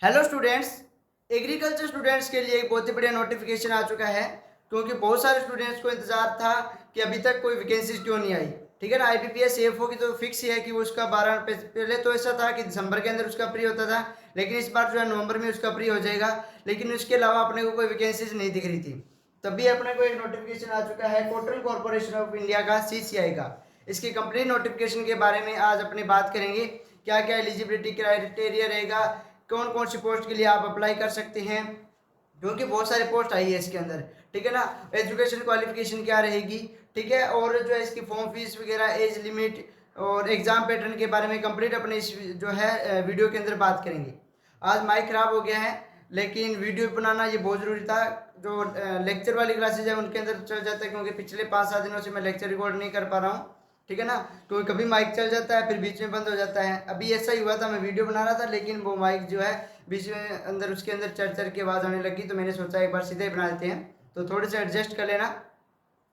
Hello students. Agriculture students के लिए एक बहुत ही बढ़िया नोटिफिकेशन आ चुका है, क्योंकि बहुत सारे स्टूडेंट्स को इंतजार था कि अभी तक कोई वैकेंसीज क्यों नहीं आई। ठीक है ना। आईपीपीएस सीएफओ की तो फिक्स ही है कि वो उसका 12 पहले तो ऐसा था कि दिसंबर के अंदर उसका प्री होता था, लेकिन इस बार जो है नवंबर में उसका प्री हो जाएगा। लेकिन उसके अलावा अपने को कोई वैकेंसीज नहीं दिख रही थी। तभी अपने को एक नोटिफिकेशन आ चुका है कॉटन कॉर्पोरेशन ऑफ इंडिया का, सीसीआई का। इसकी कंप्लीट नोटिफिकेशन के बारे में आज अपनी बात करेंगे। क्या क्या एलिजिबिलिटी क्राइटेरिया रहेगा, कौन कौन सी पोस्ट के लिए आप अप्लाई कर सकते हैं, क्योंकि बहुत सारे पोस्ट आई है इसके अंदर। ठीक है ना। एजुकेशन क्वालिफिकेशन क्या रहेगी, ठीक है, और जो है इसकी फॉर्म फीस वगैरह, एज लिमिट और एग्जाम पैटर्न के बारे में कंप्लीट अपने इस जो है वीडियो के अंदर बात करेंगे। आज माइक खराब हो गया है, लेकिन वीडियो बनाना ये बहुत ज़रूरी था। जो लेक्चर वाली क्लासेज है उनके अंदर चल जाता है, क्योंकि पिछले 5-7 दिनों से मैं लेक्चर रिकॉर्ड नहीं कर पा रहा हूँ। ठीक है ना। तो कभी माइक चल जाता है, फिर बीच में बंद हो जाता है। अभी ऐसा ही हुआ था, मैं वीडियो बना रहा था लेकिन वो माइक जो है बीच में अंदर उसके अंदर चढ़ चढ़ के आवाज़ आने लगी, तो मैंने सोचा एक बार सीधे ही बना देते हैं, तो थोड़े से एडजस्ट कर लेना।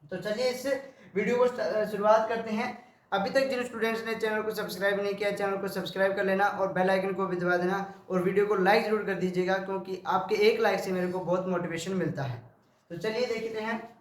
तो चलिए इस वीडियो को शुरुआत करते हैं। अभी तक जिन स्टूडेंट्स ने चैनल को सब्सक्राइब नहीं किया, चैनल को सब्सक्राइब कर लेना और बेल आइकन को भी दबा देना, और वीडियो को लाइक जरूर कर दीजिएगा, क्योंकि आपके एक लाइक से मेरे को बहुत मोटिवेशन मिलता है। तो चलिए देखते हैं।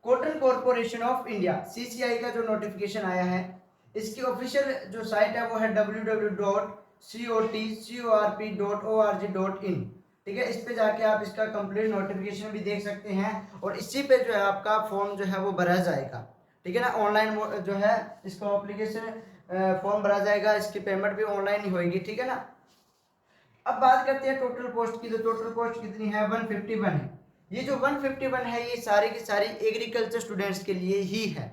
Cotton corporation of India CCI का जो नोटिफिकेशन आया है, इसकी ऑफिशियल जो साइट है वो है www.cotcorp.org.in। ठीक है, इस पे जाके आप इसका कंप्लीट नोटिफिकेशन भी देख सकते हैं, और इसी पे जो है आपका फॉर्म जो है वो भरा जाएगा। ठीक है ना। ऑनलाइन जो है इसका एप्लीकेशन फॉर्म भरा जाएगा, इसकी पेमेंट भी ऑनलाइन ही होगी। ठीक है ना। अब बात करते हैं टोटल पोस्ट की। तो टोटल पोस्ट कितनी है? 151 है। ये जो 151 है ये सारी की सारी एग्रीकल्चर स्टूडेंट्स के लिए ही है।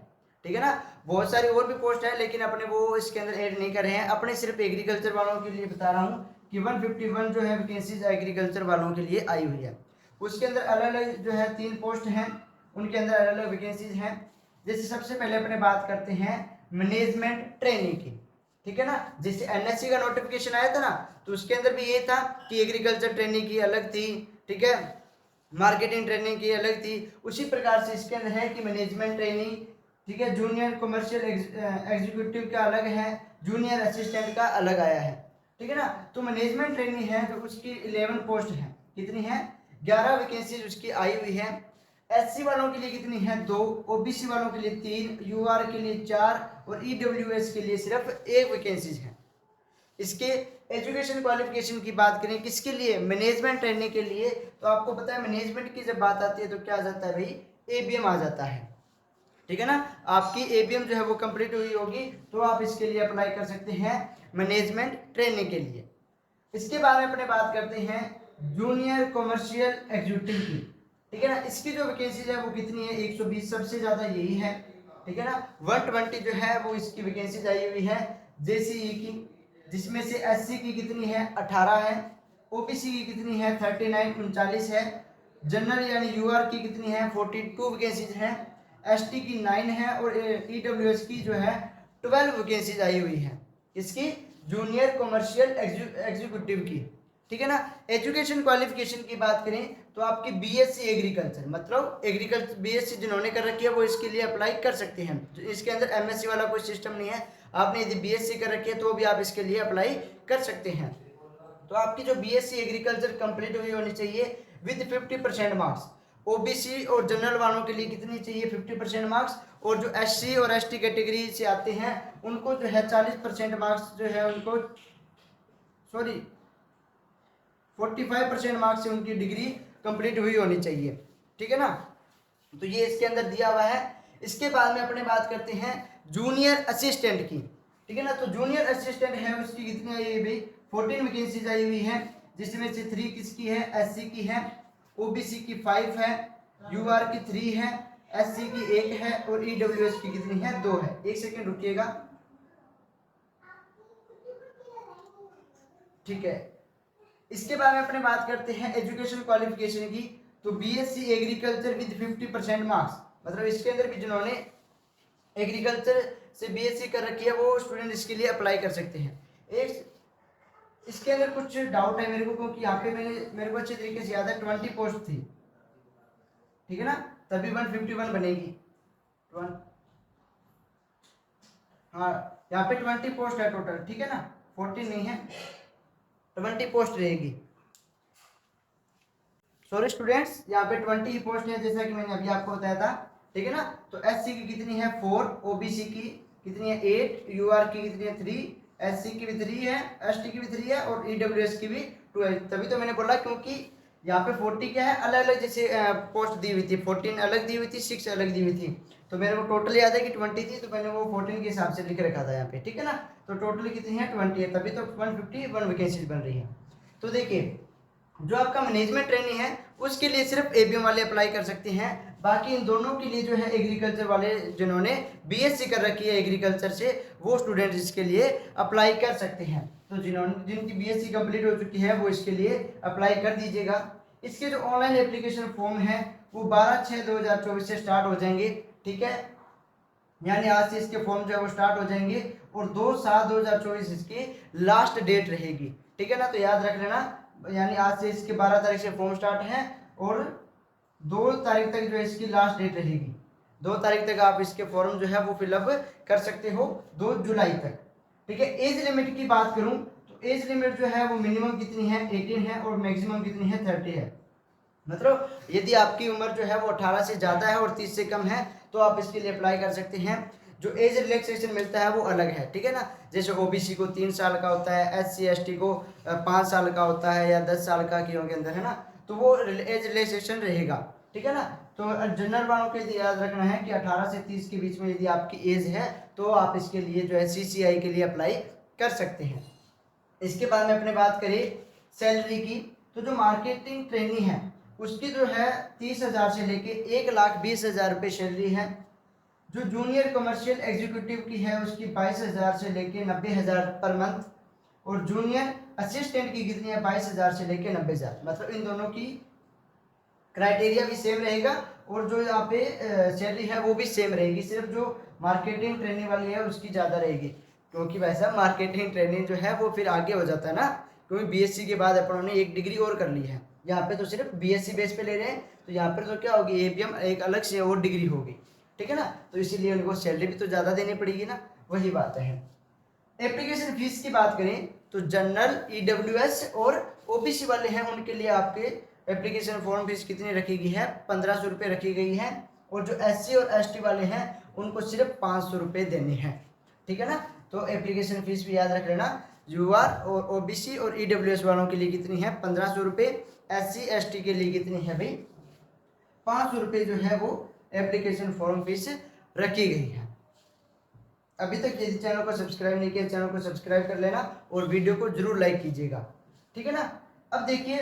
ठीक है ना। बहुत सारी और भी पोस्ट है, लेकिन अपने वो इसके अंदर ऐड नहीं कर रहे हैं, अपने सिर्फ एग्रीकल्चर वालों के लिए बता रहा हूँ कि 151 जो है वैकेंसीज एग्रीकल्चर वालों के लिए आई हुई है। उसके अंदर अलग अलग जो है 3 पोस्ट हैं, उनके अंदर अलग अलग वैकेंसीज हैं। जैसे सबसे पहले अपने बात करते हैं मैनेजमेंट ट्रेनिंग की। ठीक है ना। जैसे एनएससी का नोटिफिकेशन आया था ना, तो उसके अंदर भी ये था कि एग्रीकल्चर ट्रेनिंग की अलग थी, ठीक है, मार्केटिंग ट्रेनिंग की अलग थी। उसी प्रकार से इसके अंदर है कि मैनेजमेंट ट्रेनिंग, ठीक है, जूनियर कमर्शियल एग्जीक्यूटिव का अलग है, जूनियर असिस्टेंट का अलग आया है। ठीक है ना। तो मैनेजमेंट ट्रेनिंग है जो उसकी 11 पोस्ट है। कितनी है? 11 वैकेंसीज उसकी आई हुई है। एससी वालों के लिए कितनी है? 2, ओबीसी वालों के लिए 3, यूआर के लिए 4 और ईडब्ल्यूएस के लिए सिर्फ 1 वैकेंसीज है। इसके एजुकेशन क्वालिफिकेशन की बात करें किसके लिए? मैनेजमेंट ट्रेनिंग के लिए। तो आपको पता है मैनेजमेंट की जब बात आती है तो क्या आ जाता है भाई? एबीएम आ जाता है। ठीक है ना। आपकी एबीएम जो है वो कंप्लीट हुई होगी, तो आप इसके लिए अप्लाई कर सकते हैं मैनेजमेंट ट्रेनिंग के लिए। इसके बारे में अपने बात करते हैं जूनियर कमर्शियल एग्जीक्यूटिव की। ठीक है ना। इसकी जो वैकेंसीज है वो कितनी है? 120, सबसे ज्यादा यही है। ठीक है ना। 120 जो है वो इसकी वैकेंसीज आई हुई है जेसीई की, जिसमें से एससी की कितनी है? 18 है। ओबीसी की कितनी है? 39, 39 है। जनरल यानी यूआर की कितनी है? 42 वैकेंसीज हैं। एसटी की 9 है, और ईडब्ल्यूएस की जो है 12 वैकेंसीज आई हुई है। इसकी जूनियर कमर्शियल एग्जीक्यूटिव की। ठीक है ना। एजुकेशन क्वालिफिकेशन की बात करें तो आपकी बीएससी एग्रीकल्चर, मतलब एग्रीकल्चर बीएससी जिन्होंने कर रखी है वो इसके लिए अप्लाई कर सकते हैं। इसके अंदर एमएससी वाला कोई सिस्टम नहीं है। आपने यदि बीएससी कर रखी है तो भी आप इसके लिए अप्लाई कर सकते हैं। तो आपकी जो बीएससी एग्रीकल्चर कंप्लीट हुई होनी चाहिए विद 50% मार्क्स। ओबीसी और जनरल वालों के लिए कितनी चाहिए? 50% मार्क्स। और जो एससी और एसटी कैटेगरी से आते हैं उनको जो है 40% मार्क्स जो है उनको, सॉरी, 45% मार्क्स से उनकी डिग्री कंप्लीट हुई होनी चाहिए। ठीक है ना। तो ये इसके अंदर दिया हुआ है। इसके बाद में अपने बात करते हैं जूनियर असिस्टेंट की। ठीक है ना। तो जूनियर असिस्टेंट है उसकी कितनी आई है भाई? 14 वैकेंसीज आई हुई है, जिसमें से 3 किसकी है? एससी की है। ओबीसी की 5 है। यूआर की 3 है। एससी की 1 है, और ईडब्ल्यूएस की कितनी है? 2 है। एक सेकेंड रुकिएगा। ठीक है। इसके बारे में अपने बात करते हैं एजुकेशन क्वालिफिकेशन की। तो बीएससी एग्रीकल्चर विद 50% मार्क्स, मतलब इसके अंदर भी जिन्होंने एग्रीकल्चर से बीएससी कर रखी है वो स्टूडेंट इसके लिए अप्लाई कर सकते हैं। एक इसके अंदर कुछ डाउट है मेरे को, क्योंकि यहाँ पे मेरे को अच्छे तरीके से याद है 20 पोस्ट थी। ठीक है ना। तभी 151 बनेगी। हाँ, यहाँ पे 20 पोस्ट है टोटल। ठीक है ना, 14 नहीं है, 20 पोस्ट रहेगी। सॉरी स्टूडेंट्स, यहाँ पे 20 ही पोस्ट है जैसा कि मैंने अभी आपको बताया था, ठीक है ना। तो एससी की कितनी है 4, ओबीसी की कितनी है 8, यूआर की कितनी है 3, एससी की भी 3 है, एसटी की भी 3 है और ईडब्ल्यूएस की भी 2 है। तभी तो मैंने बोला, क्योंकि यहाँ पे 40 क्या है अलग अलग जैसे पोस्ट दी हुई थी, 14 अलग दी हुई थी, 6 अलग दी हुई थी। तो मेरे को टोटल याद है कि 20 थी, तो मैंने वो 14 के हिसाब से लिख रखा था यहाँ पे, ठीक है ना। तो टोटल कितनी है 20 है, तभी तो 151 वैकेंसी बन रही है। तो देखिए, जो आपका मैनेजमेंट ट्रेनिंग है उसके लिए सिर्फ एबीएम वाले अप्लाई कर सकते हैं। बाकी इन दोनों के लिए जो है एग्रीकल्चर वाले जिन्होंने बीएससी कर रखी है एग्रीकल्चर से, वो स्टूडेंट इसके लिए अप्लाई कर सकते हैं। तो जिनकी बीएससी कंप्लीट हो चुकी है वो इसके लिए अप्लाई कर दीजिएगा। इसके जो ऑनलाइन एप्लीकेशन फॉर्म है वो 12/6/2024 से स्टार्ट हो जाएंगे, ठीक है। यानी आज से इसके फॉर्म जो है वो स्टार्ट हो जाएंगे और 2/7/2024 इसकी लास्ट डेट रहेगी, ठीक है ना। तो याद रख लेना, यानी आज से इसके 12 तारीख से फॉर्म स्टार्ट है और 2 तारीख तक जो है इसकी लास्ट डेट रहेगी। 2 तारीख तक आप इसके फॉर्म जो है वो फिलअप कर सकते हो, 2 जुलाई तक, ठीक है। एज लिमिट की बात करूं तो एज लिमिट जो है वो मिनिमम कितनी है 18 है और मैक्सिमम कितनी है 30 है। मतलब यदि आपकी उम्र जो है वो 18 से ज़्यादा है और 30 से कम है तो आप इसके लिए अप्लाई कर सकते हैं। जो एज रिलैक्सेशन मिलता है वो अलग है, ठीक है ना। जैसे ओबीसी को 3 साल का होता है, एससी एसटी को 5 साल का होता है या 10 साल का के अंदर, है ना। तो वो एज रिलैक्सेशन रहेगा, ठीक है ना। तो जनरल वालों के लिए याद रखना है कि 18 से 30 के बीच में यदि आपकी एज है तो आप इसके लिए जो है सीसीआई के लिए अप्लाई कर सकते हैं। इसके बाद में अपने बात करें सैलरी की, तो जो मार्केटिंग ट्रेनिंग है उसकी जो है 30,000 से लेके 1,20,000 रुपये सैलरी है। जो जूनियर कमर्शियल एग्जीक्यूटिव की है उसकी 22,000 से लेके 90,000 पर मंथ और जूनियर असिस्टेंट की कितनी है 22,000 से लेके 90,000। मतलब इन दोनों की क्राइटेरिया भी सेम रहेगा और जो यहाँ पे सैलरी है वो भी सेम रहेगी, सिर्फ जो मार्केटिंग ट्रेनिंग वाली है उसकी ज़्यादा रहेगी, क्योंकि वैसा मार्केटिंग ट्रेनिंग जो है वो फिर आगे हो जाता है ना, क्योंकि बीएससी के बाद अपन ने एक डिग्री और कर ली है। यहाँ पे तो सिर्फ बीएससी बेस पे ले रहे हैं, तो यहाँ पर तो क्या होगी एबीएम एक अलग से और डिग्री होगी, ठीक है ना। तो इसीलिए उनको सैलरी भी तो ज़्यादा देनी पड़ेगी ना, वही बात है। एप्लीकेशन फीस की बात करें तो जनरल ईडब्ल्यूएस और ओबीसी वाले हैं उनके लिए आपके एप्लीकेशन फॉर्म फीस कितनी रखी गई है 1,500 रुपये रखी गई है। और जो एससी और एसटी वाले हैं उनको सिर्फ 500 रुपये देने हैं, ठीक है ना। तो एप्लीकेशन फीस भी याद रख लेना, यूआर और ओबीसी और ईडब्ल्यूएस वालों के लिए कितनी है 1,500 रुपये, एससी एसटी के लिए कितनी है भाई 500 रुपये जो है वो एप्लीकेशन फॉर्म फीस रखी गई है। अभी तक यदि चैनल को सब्सक्राइब नहीं किया चैनल को सब्सक्राइब कर लेना और वीडियो को जरूर लाइक कीजिएगा, ठीक है ना। अब देखिए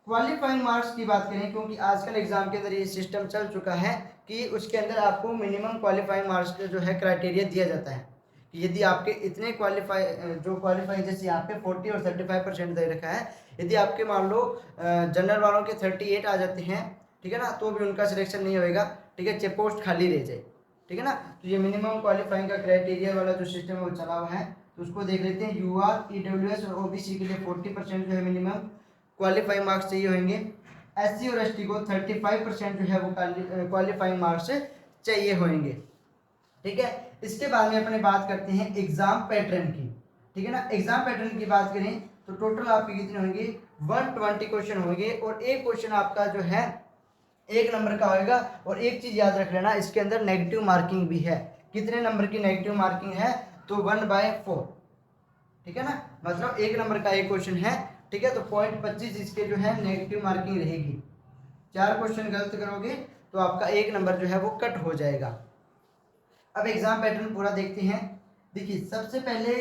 क्वालिफाइंग मार्क्स की बात करें, क्योंकि आजकल एग्जाम के अंदर ये सिस्टम चल चुका है कि उसके अंदर आपको मिनिमम क्वालिफाइंग मार्क्स का जो है क्राइटेरिया दिया जाता है कि यदि आपके इतने क्वालिफाई जैसे यहाँ पे 40 और 35% दे रखा है, यदि आपके मान लो जनरल वालों के 38 आ जाते हैं, ठीक है ना, तो भी उनका सिलेक्शन नहीं होएगा, ठीक है, पोस्ट खाली रह जाए, ठीक है ना। तो ये मिनिमम क्वालिफाइंग का क्राइटेरिया वाला जो सिस्टम है वो चला हुआ है, तो उसको देख लेते हैं। यूआर ईडब्ल्यूएस और ओबीसी के लिए 40% जो है मिनिमम क्वालिफाइंग मार्क्स चाहिए होंगे, एससी और एसटी को 35% जो है वो क्वालिफाइंग मार्क्स चाहिए होंगे, ठीक है। इसके बाद में अपने बात करते हैं एग्जाम पैटर्न की, ठीक है ना। एग्जाम पैटर्न की बात करें तो टोटल आपके कितने होंगे 120 क्वेश्चन होंगे और एक क्वेश्चन आपका जो है 1 नंबर का होगा। और एक चीज याद रख लेना, इसके अंदर नेगेटिव मार्किंग भी है। कितने नंबर की नेगेटिव मार्किंग है तो 1/4, ठीक है ना। मतलब 1 नंबर का एक क्वेश्चन है, ठीक है, तो 0.25 इसके जो है नेगेटिव मार्किंग रहेगी। 4 क्वेश्चन गलत करोगे तो आपका 1 नंबर जो है वो कट हो जाएगा। अब एग्जाम पैटर्न पूरा देखते हैं। देखिए सबसे पहले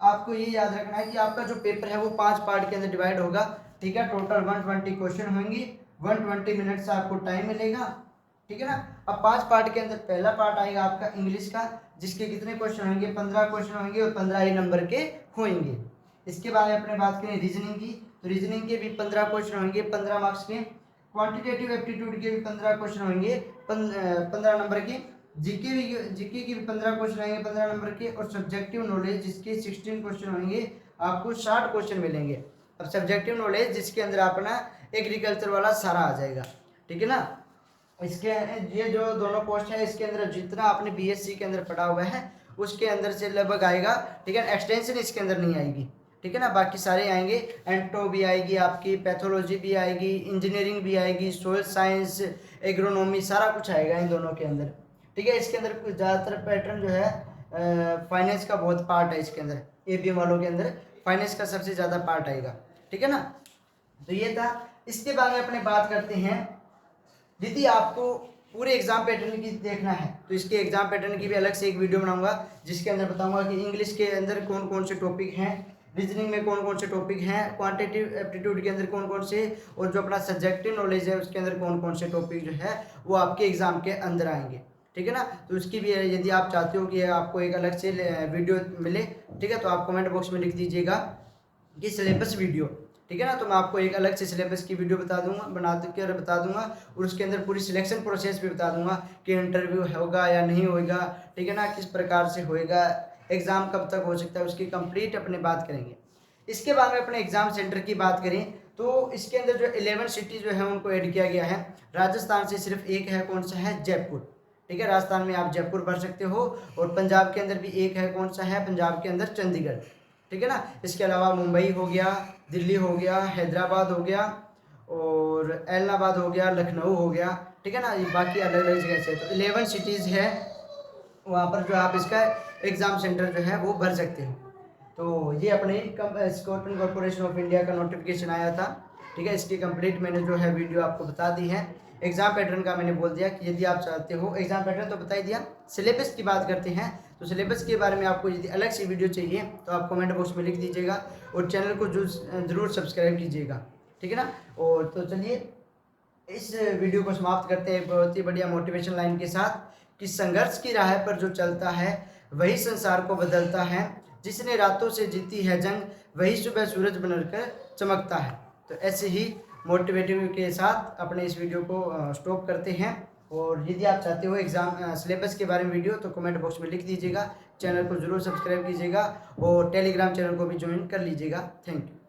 आपको ये याद रखना है कि आपका जो पेपर है वो 5 पार्ट के अंदर डिवाइड होगा, ठीक है। टोटल 120 क्वेश्चन होंगे, 120 मिनट से आपको टाइम मिलेगा, ठीक है ना। अब 5 पार्ट के अंदर पहला पार्ट आएगा आपका इंग्लिश का, जिसके कितने क्वेश्चन होंगे 15 क्वेश्चन होंगे और 15 ही नंबर के होंगे। इसके बाद अपने बात करें रीजनिंग की, तो रीजनिंग के भी 15 क्वेश्चन होंगे 15 मार्क्स के। क्वांटिटेटिव एप्टीट्यूड के भी 15 क्वेश्चन होंगे 15 नंबर के। जीके की भी 15 क्वेश्चन आएंगे 15 नंबर के। और सब्जेक्टिव नॉलेज जिसके 16 क्वेश्चन होंगे, आपको 60 क्वेश्चन मिलेंगे। अब सब्जेक्टिव नॉलेज जिसके अंदर अपना एग्रीकल्चर वाला सारा आ जाएगा, ठीक है ना। इसके ये जो दोनों पोस्ट है इसके अंदर जितना आपने बीएससी के अंदर पढ़ा हुआ है उसके अंदर से लगभग आएगा, ठीक है। एक्सटेंशन इसके अंदर नहीं आएगी, ठीक है ना। बाकी सारे आएंगे, एंटो भी आएगी आपकी, पैथोलॉजी भी आएगी, इंजीनियरिंग भी आएगी, सोयल साइंस, एग्रोनॉमी, सारा कुछ आएगा इन दोनों के अंदर। ठीक है, इसके अंदर ज़्यादातर पैटर्न जो है फाइनेंस का बहुत पार्ट है इसके अंदर, एबीएम वालों के अंदर फाइनेंस का सबसे ज़्यादा पार्ट आएगा। ठीक है ना, तो ये था। इसके बाद में अपने बात करते हैं, यदि आपको पूरे एग्जाम पैटर्न की देखना है तो इसके एग्जाम पैटर्न की भी अलग से एक वीडियो बनाऊंगा, जिसके अंदर बताऊंगा कि इंग्लिश के अंदर कौन कौन से टॉपिक हैं, रीजनिंग में कौन कौन से टॉपिक हैं, क्वांटिटेटिव एप्टीट्यूड के अंदर कौन कौन से, और जो अपना सब्जेक्टिव नॉलेज है उसके अंदर कौन कौन से टॉपिक जो है वो आपके एग्जाम के अंदर आएंगे। ठीक है ना, तो उसकी भी यदि आप चाहते हो कि आपको एक अलग से वीडियो मिले, ठीक है, तो आप कमेंट बॉक्स में लिख दीजिएगा कि सिलेबस वीडियो। ठीक है ना, तो मैं आपको एक अलग से सिलेबस की वीडियो बता दूंगा और उसके अंदर पूरी सिलेक्शन प्रोसेस भी बता दूंगा कि इंटरव्यू होगा या नहीं होगा, ठीक है ना, किस प्रकार से होएगा, एग्ज़ाम कब तक हो सकता है, उसकी कंप्लीट अपने बात करेंगे। इसके बाद में अपने एग्ज़ाम सेंटर की बात करें तो इसके अंदर जो 11 सिटी जो है उनको ऐड किया गया है। राजस्थान से सिर्फ एक है, कौन सा है, जयपुर। ठीक है, राजस्थान में आप जयपुर भर सकते हो, और पंजाब के अंदर भी एक है, कौन सा है, पंजाब के अंदर चंडीगढ़। ठीक है ना, इसके अलावा मुंबई हो गया, दिल्ली हो गया, हैदराबाद हो गया, और एलनाबाद हो गया, लखनऊ हो गया। ठीक है ना, ये बाकी अलग अलग जगह से, तो 11 सिटीज़ है वहाँ पर जो आप इसका एग्ज़ाम सेंटर जो है वो भर सकते हो। तो ये अपने स्कॉटलैंड कॉर्पोरेशन ऑफ इंडिया का नोटिफिकेशन आया था। ठीक है, इसकी कंप्लीट मैंने जो है वीडियो आपको बता दी है। एग्ज़ाम पैटर्न का मैंने बोल दिया कि यदि आप चाहते हो, एग्ज़ाम पैटर्न तो बता ही दिया। सिलेबस की बात करते हैं, तो सिलेबस के बारे में आपको यदि अलग से वीडियो चाहिए तो आप कमेंट बॉक्स में लिख दीजिएगा, और चैनल को ज़रूर सब्सक्राइब कीजिएगा। ठीक है ना, और तो चलिए इस वीडियो को समाप्त करते हैं बहुत ही बढ़िया मोटिवेशन लाइन के साथ, कि संघर्ष की राह पर जो चलता है वही संसार को बदलता है, जिसने रातों से जीती है जंग वही सुबह सूरज बनकर चमकता है। तो ऐसे ही मोटिवेटिव के साथ अपने इस वीडियो को स्टॉप करते हैं, और यदि आप चाहते हो एग्ज़ाम सिलेबस के बारे में वीडियो तो कमेंट बॉक्स में लिख दीजिएगा, चैनल को ज़रूर सब्सक्राइब कीजिएगा, और टेलीग्राम चैनल को भी ज्वाइन कर लीजिएगा। Thank you.